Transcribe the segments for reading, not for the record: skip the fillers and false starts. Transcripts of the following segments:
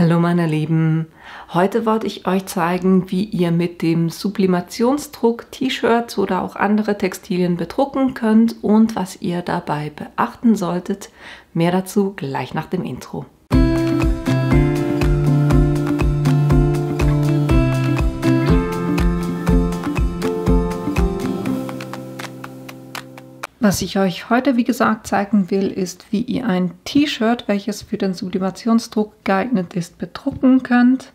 Hallo meine Lieben, heute wollte ich euch zeigen, wie ihr mit dem Sublimationsdruck T-Shirts oder auch andere Textilien bedrucken könnt und was ihr dabei beachten solltet. Mehr dazu gleich nach dem Intro. Was ich euch heute, wie gesagt, zeigen will, ist, wie ihr ein T-Shirt, welches für den Sublimationsdruck geeignet ist, bedrucken könnt.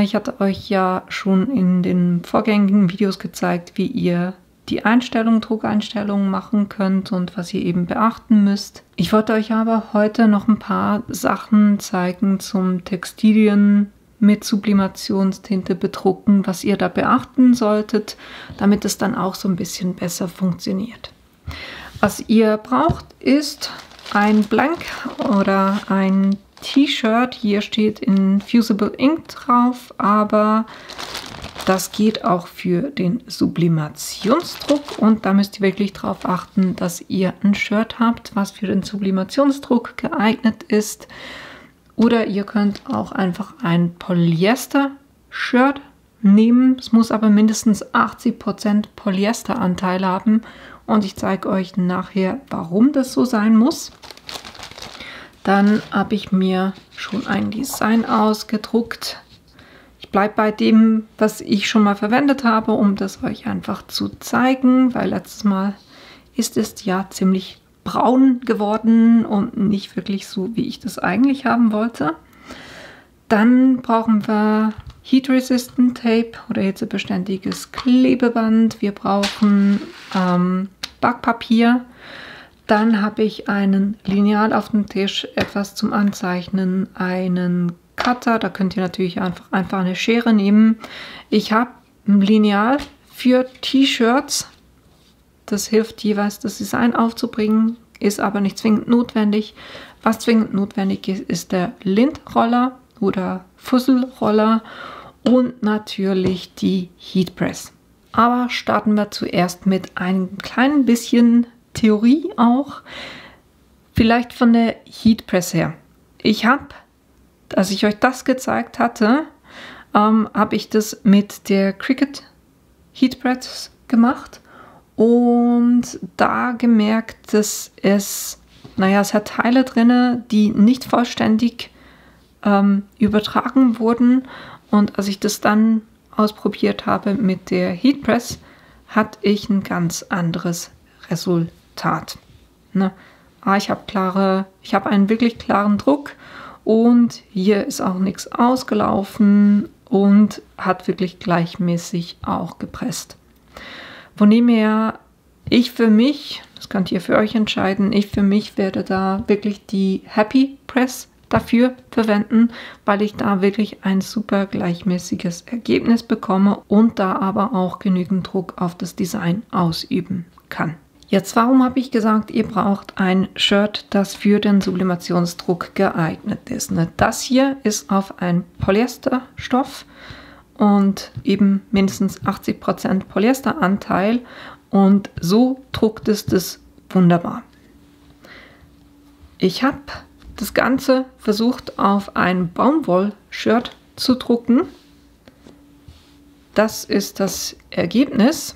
Ich hatte euch ja schon in den vorgängigen Videos gezeigt, wie ihr die Druckeinstellungen machen könnt und was ihr eben beachten müsst. Ich wollte euch aber heute noch ein paar Sachen zeigen zum Textilien mit Sublimationstinte bedrucken, was ihr da beachten solltet, damit es dann auch so ein bisschen besser funktioniert. Was ihr braucht, ist ein Blank oder ein T-Shirt. Hier steht Infusible Ink drauf, aber das geht auch für den Sublimationsdruck und da müsst ihr wirklich darauf achten, dass ihr ein Shirt habt, was für den Sublimationsdruck geeignet ist. Oder ihr könnt auch einfach ein Polyester-Shirt nehmen. Es muss aber mindestens 80% Polyesteranteil haben. Und ich zeige euch nachher, warum das so sein muss. Dann habe ich mir schon ein Design ausgedruckt. Ich bleibe bei dem, was ich schon mal verwendet habe, um das euch einfach zu zeigen, weil letztes Mal ist es ja ziemlich braun geworden und nicht wirklich so, wie ich das eigentlich haben wollte. Dann brauchen wir Heat Resistant Tape oder hitzebeständiges Klebeband. Wir brauchen Backpapier. Dann habe ich einen Lineal auf dem Tisch, etwas zum Anzeichnen, einen Cutter. Da könnt ihr natürlich einfach eine Schere nehmen. Ich habe ein Lineal für T-Shirts. Das hilft jeweils, das Design aufzubringen, ist aber nicht zwingend notwendig. Was zwingend notwendig ist, ist der Lint-Roller oder Fusselroller und natürlich die Heat Press. Aber starten wir zuerst mit einem kleinen bisschen Theorie auch, vielleicht von der Heat Press her. Ich habe, als ich euch das gezeigt hatte, habe ich das mit der Cricut Heat Press gemacht und da gemerkt, dass es hat Teile drin, die nicht vollständig übertragen wurden. Und als ich das dann ausprobiert habe mit der Heat Press, hatte ich ein ganz anderes Resultat. Ich habe einen wirklich klaren Druck und hier ist auch nichts ausgelaufen und hat wirklich gleichmäßig auch gepresst. Von dem her, ich für mich, das könnt ihr für euch entscheiden, ich für mich werde da wirklich die Happy Press dafür verwenden, weil ich da wirklich ein super gleichmäßiges Ergebnis bekomme und da aber auch genügend Druck auf das Design ausüben kann. Jetzt, warum habe ich gesagt, ihr braucht ein Shirt, das für den Sublimationsdruck geeignet ist? Das hier ist auf ein Polyesterstoff und eben mindestens 80% Polyesteranteil und so druckt es das wunderbar. Ich habe das Ganze versucht auf ein Baumwoll-Shirt zu drucken. Das ist das Ergebnis.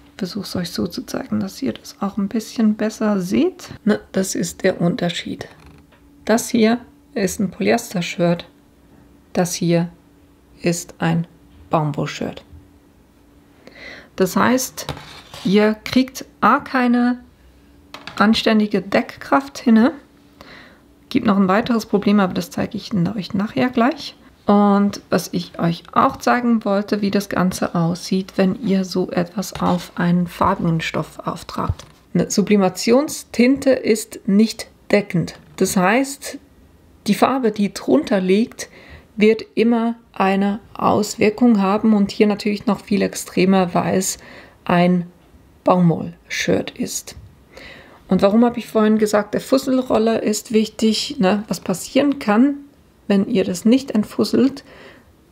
Ich versuche es euch so zu zeigen, dass ihr das auch ein bisschen besser seht. Das ist der Unterschied. Das hier ist ein Polyester-Shirt. Das hier ist ein Baumwoll-Shirt. Das heißt, ihr kriegt keine anständige Deckkraft hin. Gibt noch ein weiteres Problem, aber das zeige ich euch nachher gleich. Und was ich euch auch zeigen wollte, wie das Ganze aussieht, wenn ihr so etwas auf einen farbigen Stoff auftragt. Eine Sublimationstinte ist nicht deckend. Das heißt, die Farbe, die drunter liegt, wird immer eine Auswirkung haben und hier natürlich noch viel extremer, weil es ein Baumwoll-Shirt ist. Und warum habe ich vorhin gesagt, der Fusselroller ist wichtig? Was passieren kann, wenn ihr das nicht entfusselt,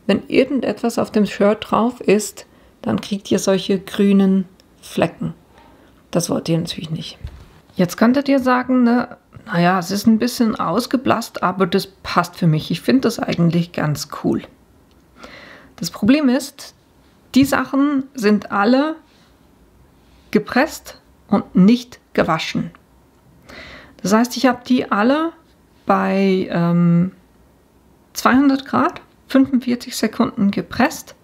wenn irgendetwas auf dem Shirt drauf ist, dann kriegt ihr solche grünen Flecken. Das wollt ihr natürlich nicht. Jetzt könntet ihr sagen, naja, es ist ein bisschen ausgeblasst, aber das passt für mich. Ich finde das eigentlich ganz cool. Das Problem ist, die Sachen sind alle gepresst und nicht gewaschen. Das heißt, ich habe die alle bei 200 Grad 45 Sekunden gepresst.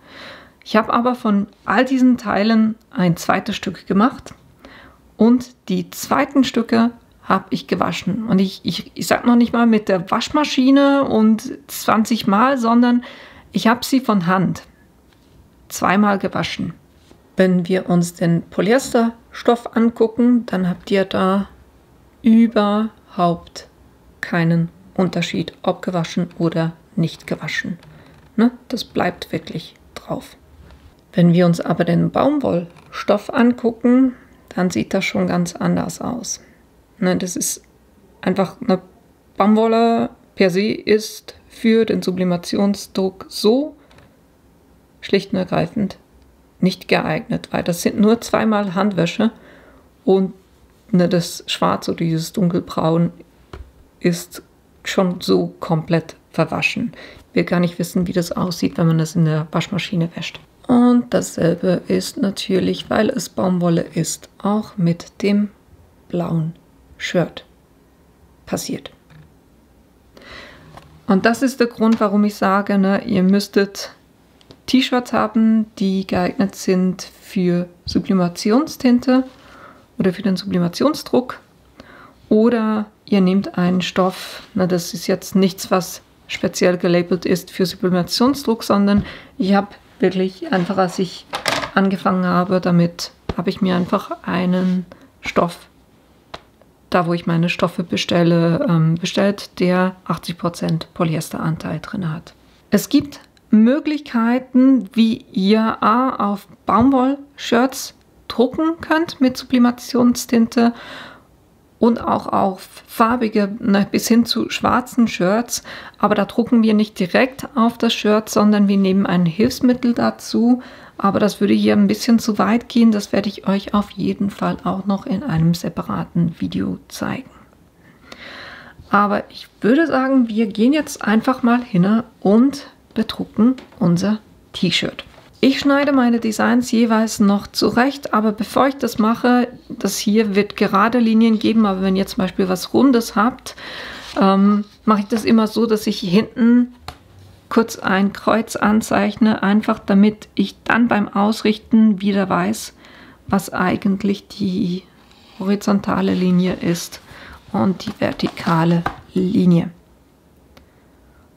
Ich habe aber von all diesen Teilen ein zweites Stück gemacht und die zweiten Stücke habe ich gewaschen. Und ich sage noch nicht mal mit der Waschmaschine und 20 Mal, sondern ich habe sie von Hand zweimal gewaschen. Wenn wir uns den Polyesterstoff angucken, dann habt ihr da überhaupt keinen Unterschied, ob gewaschen oder nicht gewaschen. Ne? Das bleibt wirklich drauf. Wenn wir uns aber den Baumwollstoff angucken, dann sieht das schon ganz anders aus. Ne, das ist einfach eine Baumwolle per se ist für den Sublimationsdruck so schlicht und ergreifend nicht geeignet, weil das sind nur zweimal Handwäsche und ne, das Schwarz oder dieses Dunkelbraun ist schon so komplett verwaschen. Ich will gar nicht wissen, wie das aussieht, wenn man das in der Waschmaschine wäscht. Und dasselbe ist natürlich, weil es Baumwolle ist, auch mit dem blauen Shirt passiert. Und das ist der Grund, warum ich sage, ne, ihr müsstet T-Shirts haben, die geeignet sind für Sublimationstinte oder für den Sublimationsdruck. Oder ihr nehmt einen Stoff, na, das ist jetzt nichts, was speziell gelabelt ist für Sublimationsdruck, sondern ich habe wirklich einfach, als ich angefangen habe damit, habe ich mir einfach einen Stoff, da wo ich meine Stoffe bestelle, bestellt, der 80% Polyesteranteil drin hat. Es gibt Möglichkeiten, wie ihr auf Baumwollshirts drucken könnt mit Sublimationstinte und auch auf farbige, bis hin zu schwarzen Shirts. Aber da drucken wir nicht direkt auf das Shirt, sondern wir nehmen ein Hilfsmittel dazu. Aber das würde hier ein bisschen zu weit gehen. Das werde ich euch auf jeden Fall auch noch in einem separaten Video zeigen. Aber ich würde sagen, wir gehen jetzt einfach mal hin und bedrucken unser T-Shirt. Ich schneide meine Designs jeweils noch zurecht, aber bevor ich das mache, das hier wird gerade Linien geben, aber wenn ihr zum Beispiel was Rundes habt, mache ich das immer so, dass ich hinten kurz ein Kreuz anzeichne, einfach damit ich dann beim Ausrichten wieder weiß, was eigentlich die horizontale Linie ist und die vertikale Linie.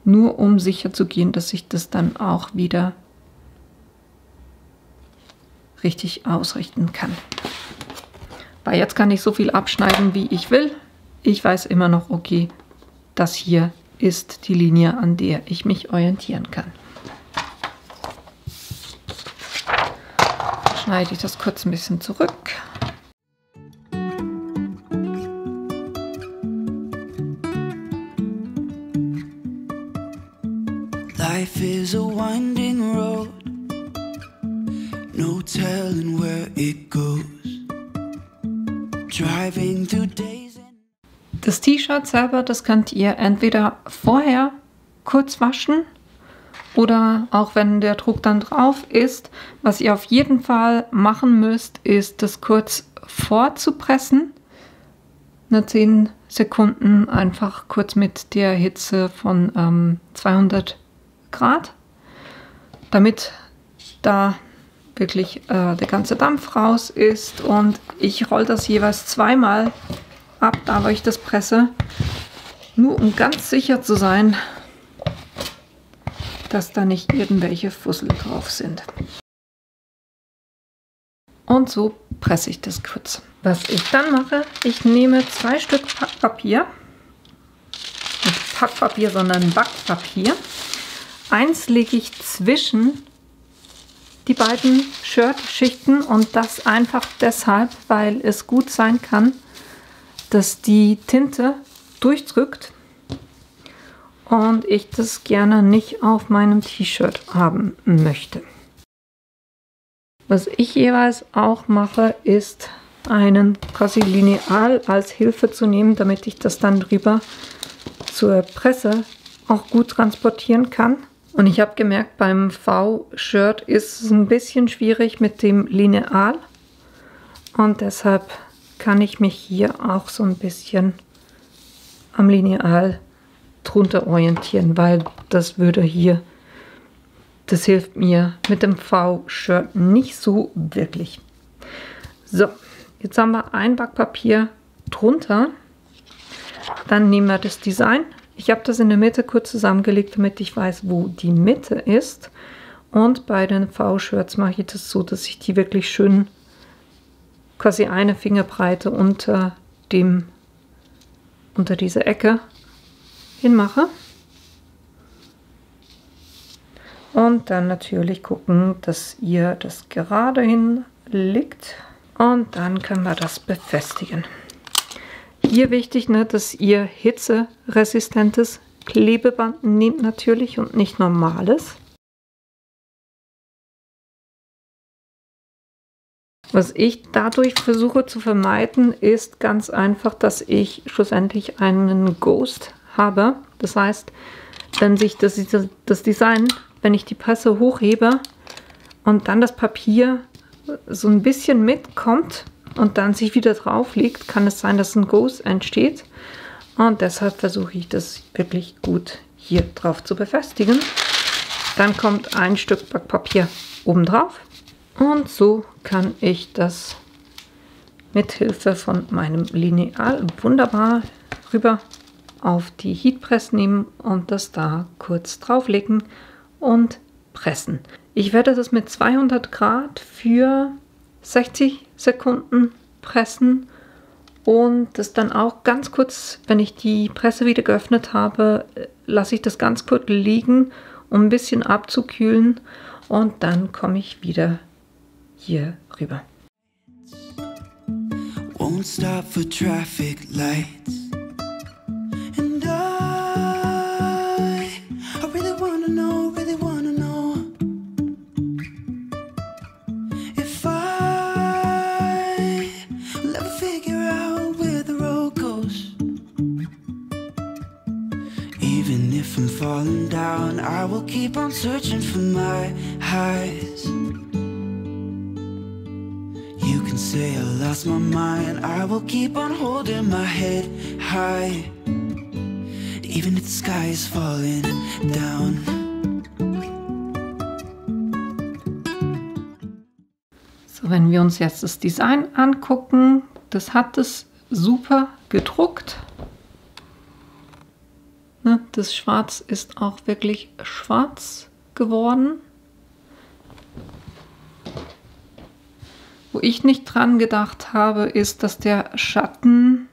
Nur um sicher zu gehen, dass ich das dann auch wieder richtig ausrichten kann. Weil jetzt kann ich so viel abschneiden, wie ich will. Ich weiß immer noch, okay, das hier ist die Linie, an der ich mich orientieren kann. Schneide ich das kurz ein bisschen zurück. Life is a winding road, no telling where it goes. Driving through days. Das T-Shirt selber, das könnt ihr entweder vorher kurz waschen oder auch wenn der Druck dann drauf ist. Was ihr auf jeden Fall machen müsst, ist das kurz vorzupressen. 10 Sekunden einfach kurz mit der Hitze von 200 Grad, damit da wirklich der ganze Dampf raus ist. Und ich rolle das jeweils zweimal ab, da wo ich das presse, nur um ganz sicher zu sein, dass da nicht irgendwelche Fussel drauf sind. Und so presse ich das kurz. Was ich dann mache, ich nehme 2 Stück Packpapier, nicht Packpapier, sondern Backpapier. Eins lege ich zwischen die beiden Shirt-Schichten und das einfach deshalb, weil es gut sein kann, dass die Tinte durchdrückt und ich das gerne nicht auf meinem T-Shirt haben möchte. Was ich jeweils auch mache, ist, einen quasi Lineal als Hilfe zu nehmen, damit ich das dann drüber zur Presse auch gut transportieren kann. Und ich habe gemerkt, beim V-Shirt ist es ein bisschen schwierig mit dem Lineal. Und deshalb kann ich mich hier auch so ein bisschen am Lineal drunter orientieren, weil das würde hier, das hilft mir mit dem V-Shirt nicht so wirklich. So, jetzt haben wir ein Backpapier drunter. Dann nehmen wir das Design. Ich habe das in der Mitte kurz zusammengelegt, damit ich weiß, wo die Mitte ist. Und bei den V-Shirts mache ich das so, dass ich die wirklich schön quasi eine Fingerbreite unter dieser Ecke hinmache. Und dann natürlich gucken, dass ihr das gerade hinlegt. Und dann können wir das befestigen. Hier wichtig, ne, dass ihr hitzeresistentes Klebeband nehmt natürlich und nicht normales. Was ich dadurch versuche zu vermeiden, ist ganz einfach, dass ich schlussendlich einen Ghost habe. Das heißt, wenn sich das Design, wenn ich die Presse hochhebe und dann das Papier so ein bisschen mitkommt und dann sich wieder drauf liegt, kann es sein, dass ein Ghost entsteht. Und deshalb versuche ich das wirklich gut hier drauf zu befestigen. Dann kommt ein Stück Backpapier oben drauf. Und so kann ich das mit Hilfe von meinem Lineal wunderbar rüber auf die Heatpress nehmen und das da kurz drauflegen und pressen. Ich werde das mit 200 Grad für 60 Sekunden pressen und das dann auch ganz kurz, wenn ich die Presse wieder geöffnet habe, lasse ich das ganz kurz liegen, um ein bisschen abzukühlen und dann komme ich wieder hier rüber. Won't stop for traffic lights. And I really wanna know if I will ever figure out where the road goes. Even if I'm falling down, I will keep on searching for my highs. Say I lost my mind, I will keep on holding my head high, even if the sky is falling down. So, wenn wir uns jetzt das Design angucken, das hat es super gedruckt. Ne, das Schwarz ist auch wirklich schwarz geworden. Wo ich nicht dran gedacht habe, ist, dass der Schatten,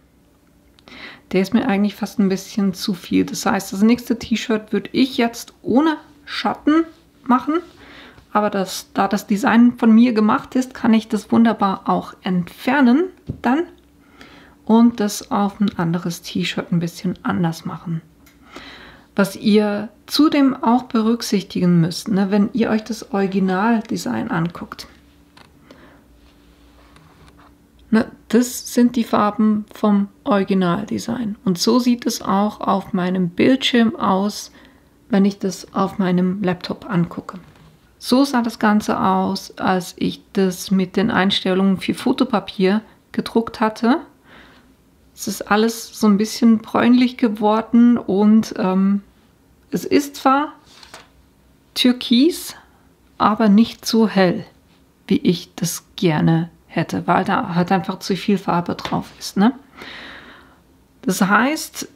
der ist mir eigentlich fast ein bisschen zu viel. Das heißt, das nächste T-Shirt würde ich jetzt ohne Schatten machen. Aber da das Design von mir gemacht ist, kann ich das wunderbar auch entfernen dann und das auf ein anderes T-Shirt ein bisschen anders machen. Was ihr zudem auch berücksichtigen müsst, ne, wenn ihr euch das Originaldesign anguckt. Das sind die Farben vom Originaldesign. Und so sieht es auch auf meinem Bildschirm aus, wenn ich das auf meinem Laptop angucke. So sah das Ganze aus, als ich das mit den Einstellungen für Fotopapier gedruckt hatte. Es ist alles so ein bisschen bräunlich geworden und es ist zwar türkis, aber nicht so hell, wie ich das gerne hätte, weil da halt einfach zu viel Farbe drauf ist. Ne? Das heißt,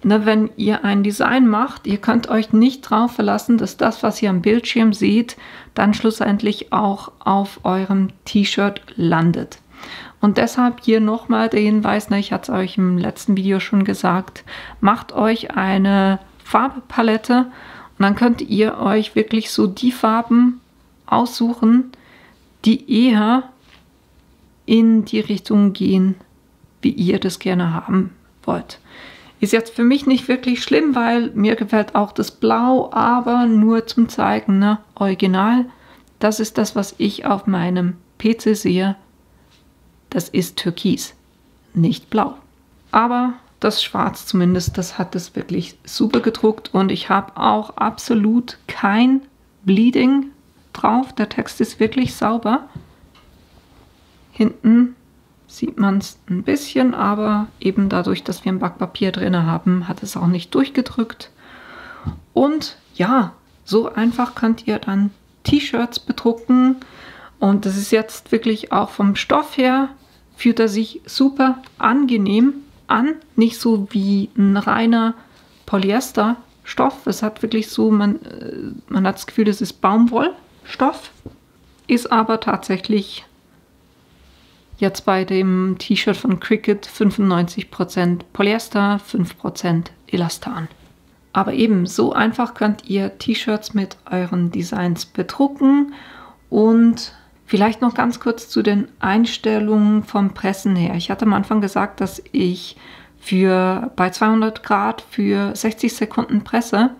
ne, wenn ihr ein Design macht, ihr könnt euch nicht drauf verlassen, dass das, was ihr am Bildschirm seht, dann schlussendlich auch auf eurem T-Shirt landet. Und deshalb hier nochmal der Hinweis, ne, ich hatte es euch im letzten Video schon gesagt, macht euch eine Farbpalette und dann könnt ihr euch wirklich so die Farben aussuchen, die eher in die Richtung gehen, wie ihr das gerne haben wollt. Ist jetzt für mich nicht wirklich schlimm, weil mir gefällt auch das Blau, aber nur zum Zeigen, ne? Original. Das ist das, was ich auf meinem PC sehe. das ist Türkis, nicht blau. Aber das Schwarz zumindest, das hat es wirklich super gedruckt und ich habe auch absolut kein Bleeding drauf. Der Text ist wirklich sauber. Hinten sieht man es ein bisschen, aber eben dadurch, dass wir ein Backpapier drin haben, hat es auch nicht durchgedrückt. Und ja, so einfach könnt ihr dann T-Shirts bedrucken. Und das ist jetzt wirklich auch vom Stoff her, fühlt er sich super angenehm an. Nicht so wie ein reiner Polyesterstoff. Es hat wirklich so, man hat das Gefühl, es ist Baumwollstoff. Ist aber tatsächlich jetzt bei dem T-Shirt von Cricut 95% Polyester, 5% Elastan. Aber eben so einfach könnt ihr T-Shirts mit euren Designs bedrucken. Und vielleicht noch ganz kurz zu den Einstellungen vom Pressen her. Ich hatte am Anfang gesagt, dass ich bei 200 Grad für 60 Sekunden presse.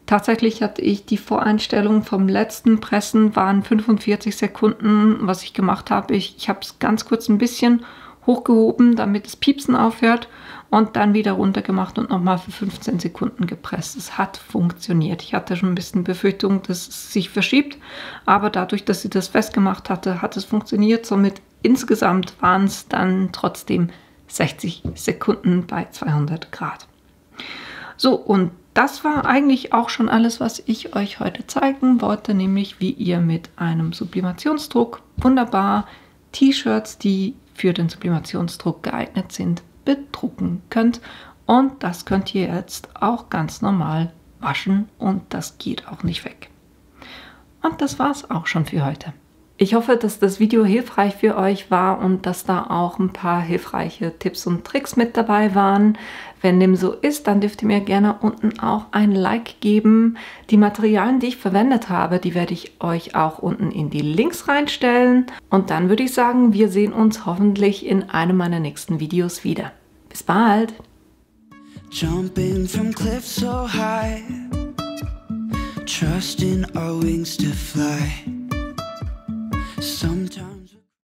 Tatsächlich hatte ich die Voreinstellung vom letzten Pressen, waren 45 Sekunden. Was ich gemacht habe, ich habe es ganz kurz ein bisschen hochgehoben, damit das Piepsen aufhört und dann wieder runter gemacht und nochmal für 15 Sekunden gepresst. Es hat funktioniert. Ich hatte schon ein bisschen Befürchtung, dass es sich verschiebt, aber dadurch, dass sie das festgemacht hatte, hat es funktioniert. Somit insgesamt waren es dann trotzdem 60 Sekunden bei 200 Grad. So, und das war eigentlich auch schon alles, was ich euch heute zeigen wollte, nämlich wie ihr mit einem Sublimationsdruck wunderbar T-Shirts, die für den Sublimationsdruck geeignet sind, bedrucken könnt. Und das könnt ihr jetzt auch ganz normal waschen und das geht auch nicht weg. Und das war's auch schon für heute. Ich hoffe, dass das Video hilfreich für euch war und dass da auch ein paar hilfreiche Tipps und Tricks mit dabei waren. Wenn dem so ist, dann dürft ihr mir gerne unten auch ein Like geben. Die Materialien, die ich verwendet habe, die werde ich euch auch unten in die Links reinstellen. Und dann würde ich sagen, wir sehen uns hoffentlich in einem meiner nächsten Videos wieder. Bis bald! Jumping from cliffs so high, trusting our wings to fly. Sometimes